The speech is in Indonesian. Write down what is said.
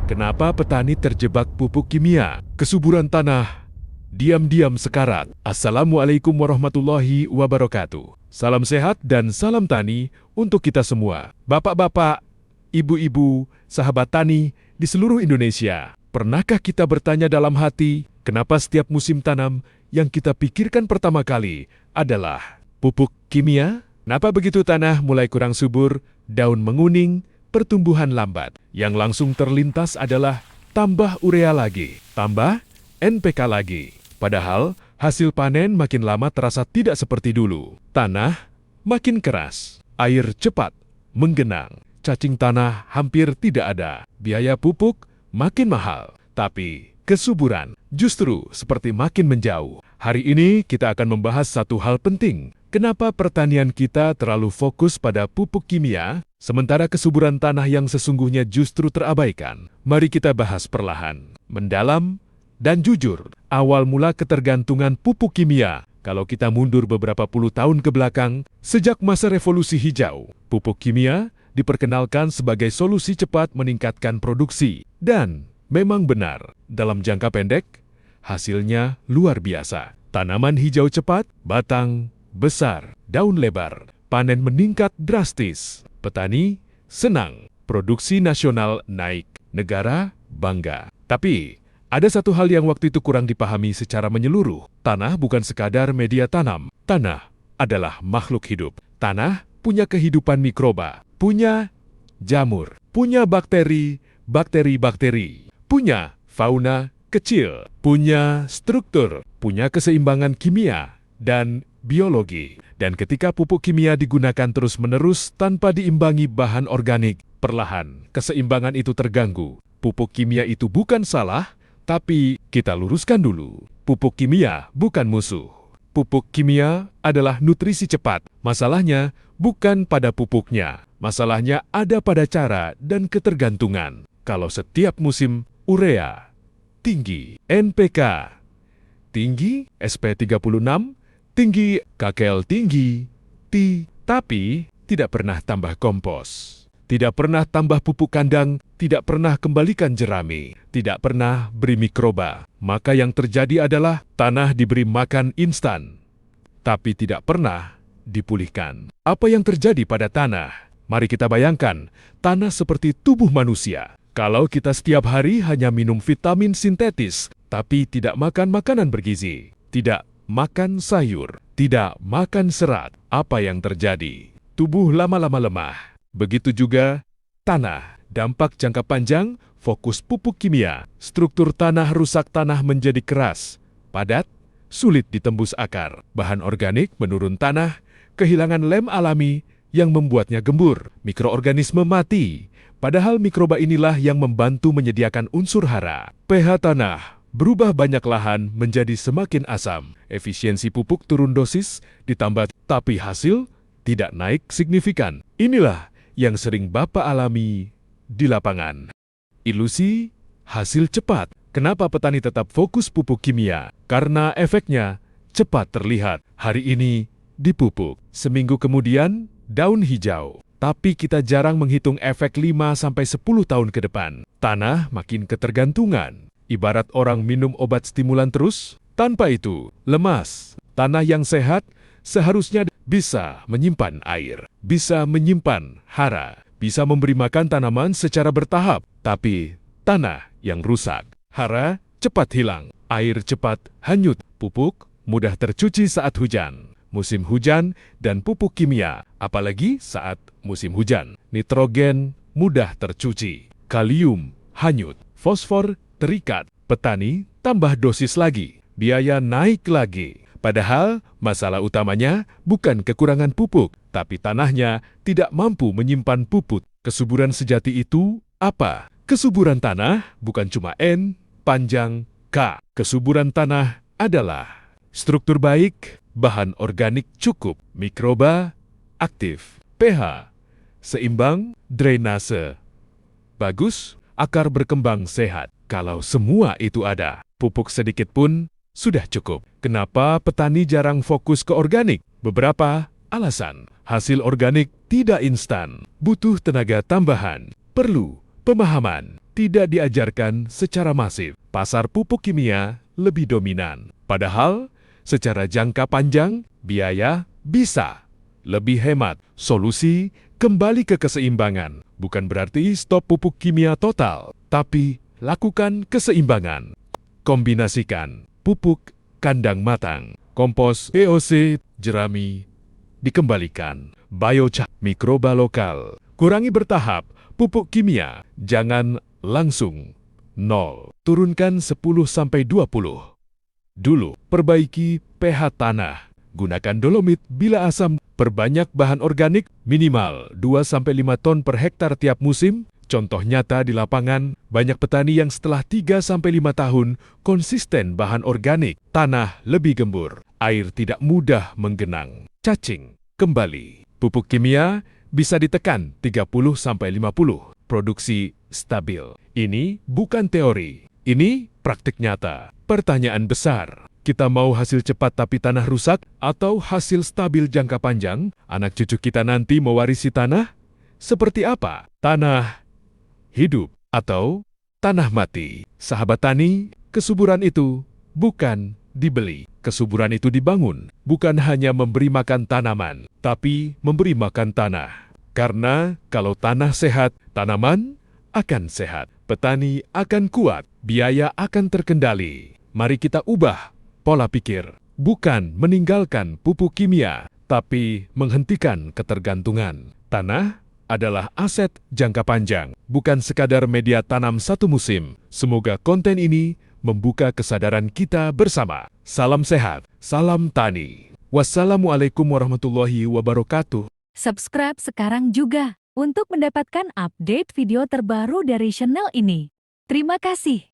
Kenapa petani terjebak pupuk kimia? Kesuburan tanah diam-diam sekarat. Assalamualaikum warahmatullahi wabarakatuh. Salam sehat dan salam tani untuk kita semua. Bapak-bapak, ibu-ibu, sahabat tani di seluruh Indonesia. Pernahkah kita bertanya dalam hati, kenapa setiap musim tanam yang kita pikirkan pertama kali adalah pupuk kimia? Kenapa begitu tanah mulai kurang subur, daun menguning, pertumbuhan lambat? Yang langsung terlintas adalah tambah urea lagi, tambah NPK lagi. Padahal hasil panen makin lama terasa tidak seperti dulu. Tanah makin keras, air cepat menggenang, cacing tanah hampir tidak ada, biaya pupuk makin mahal, tapi kesuburan justru seperti makin menjauh. Hari ini kita akan membahas satu hal penting. Kenapa pertanian kita terlalu fokus pada pupuk kimia, sementara kesuburan tanah yang sesungguhnya justru terabaikan? Mari kita bahas perlahan, mendalam, dan jujur. Awal mula ketergantungan pupuk kimia, kalau kita mundur beberapa puluh tahun ke belakang, sejak masa revolusi hijau, pupuk kimia diperkenalkan sebagai solusi cepat meningkatkan produksi. Dan memang benar, dalam jangka pendek, hasilnya luar biasa. Tanaman hijau cepat, batang besar, daun lebar, panen meningkat drastis. Petani senang, produksi nasional naik, negara bangga. Tapi, ada satu hal yang waktu itu kurang dipahami secara menyeluruh. Tanah bukan sekadar media tanam. Tanah adalah makhluk hidup. Tanah punya kehidupan mikroba, punya jamur, punya bakteri, punya fauna kecil, punya struktur, punya keseimbangan kimia dan biologi. Dan ketika pupuk kimia digunakan terus-menerus tanpa diimbangi bahan organik, perlahan keseimbangan itu terganggu. Pupuk kimia itu bukan salah, tapi kita luruskan dulu. Pupuk kimia bukan musuh. Pupuk kimia adalah nutrisi cepat. Masalahnya bukan pada pupuknya. Masalahnya ada pada cara dan ketergantungan. Kalau setiap musim urea tinggi, NPK tinggi, SP36 tinggi, KKL tinggi, tapi tidak pernah tambah kompos, tidak pernah tambah pupuk kandang, tidak pernah kembalikan jerami, tidak pernah beri mikroba. Maka yang terjadi adalah tanah diberi makan instan, tapi tidak pernah dipulihkan. Apa yang terjadi pada tanah? Mari kita bayangkan, tanah seperti tubuh manusia. Kalau kita setiap hari hanya minum vitamin sintetis, tapi tidak makan makanan bergizi, tidak makan sayur, tidak makan serat, apa yang terjadi? Tubuh lama-lama lemah. Begitu juga tanah. Dampak jangka panjang, fokus pupuk kimia. Struktur tanah rusak, tanah menjadi keras, padat, sulit ditembus akar. Bahan organik menurun, tanah kehilangan lem alami yang membuatnya gembur. Mikroorganisme mati. Padahal mikroba inilah yang membantu menyediakan unsur hara. pH tanah berubah, banyak lahan menjadi semakin asam. Efisiensi pupuk turun dosis, ditambah tapi hasil tidak naik signifikan. Inilah yang sering Bapak alami di lapangan. Ilusi hasil cepat. Kenapa petani tetap fokus pupuk kimia? Karena efeknya cepat terlihat. Hari ini dipupuk, seminggu kemudian daun hijau. Tapi kita jarang menghitung efek 5-10 tahun ke depan. Tanah makin ketergantungan. Ibarat orang minum obat stimulan terus, tanpa itu lemas. Tanah yang sehat seharusnya bisa menyimpan air, bisa menyimpan hara, bisa memberi makan tanaman secara bertahap. Tapi tanah yang rusak, hara cepat hilang, air cepat hanyut, pupuk mudah tercuci saat hujan. Musim hujan dan pupuk kimia, apalagi saat musim hujan. Nitrogen mudah tercuci, kalium hanyut, fosfor terikat. Petani tambah dosis lagi, biaya naik lagi. Padahal masalah utamanya bukan kekurangan pupuk, tapi tanahnya tidak mampu menyimpan pupuk. Kesuburan sejati itu apa? Kesuburan tanah bukan cuma N panjang K. Kesuburan tanah adalah struktur baik, bahan organik cukup, mikroba aktif, pH seimbang, drainase bagus, akar berkembang sehat. Kalau semua itu ada, pupuk sedikit pun sudah cukup. Kenapa petani jarang fokus ke organik? Beberapa alasan. Hasil organik tidak instan, butuh tenaga tambahan, perlu pemahaman, tidak diajarkan secara masif. Pasar pupuk kimia lebih dominan. Padahal, secara jangka panjang, biaya bisa lebih hemat. Solusi kembali ke keseimbangan. Bukan berarti stop pupuk kimia total, tapi lakukan keseimbangan. Kombinasikan pupuk kandang matang, kompos, POC, jerami, dikembalikan. Biochar, mikroba lokal. Kurangi bertahap pupuk kimia, jangan langsung 0. Turunkan 10-20. Dulu, perbaiki pH tanah. Gunakan dolomit bila asam. Perbanyak bahan organik minimal 2-5 ton per hektar tiap musim. Contoh nyata di lapangan, banyak petani yang setelah 3-5 tahun konsisten bahan organik. Tanah lebih gembur, air tidak mudah menggenang. Cacing kembali. Pupuk kimia bisa ditekan 30-50. Produksi stabil. Ini bukan teori, ini praktik nyata. Pertanyaan besar, kita mau hasil cepat tapi tanah rusak atau hasil stabil jangka panjang? Anak cucu kita nanti mewarisi tanah? Seperti apa? Tanah hidup atau tanah mati? Sahabat tani, kesuburan itu bukan dibeli. Kesuburan itu dibangun, bukan hanya memberi makan tanaman, tapi memberi makan tanah. Karena kalau tanah sehat, tanaman akan sehat. Petani akan kuat, biaya akan terkendali. Mari kita ubah pola pikir, bukan meninggalkan pupuk kimia, tapi menghentikan ketergantungan. Tanah adalah aset jangka panjang, bukan sekadar media tanam satu musim. Semoga konten ini membuka kesadaran kita bersama. Salam sehat, salam tani. Wassalamualaikum warahmatullahi wabarakatuh. Subscribe sekarang juga untuk mendapatkan update video terbaru dari channel ini. Terima kasih.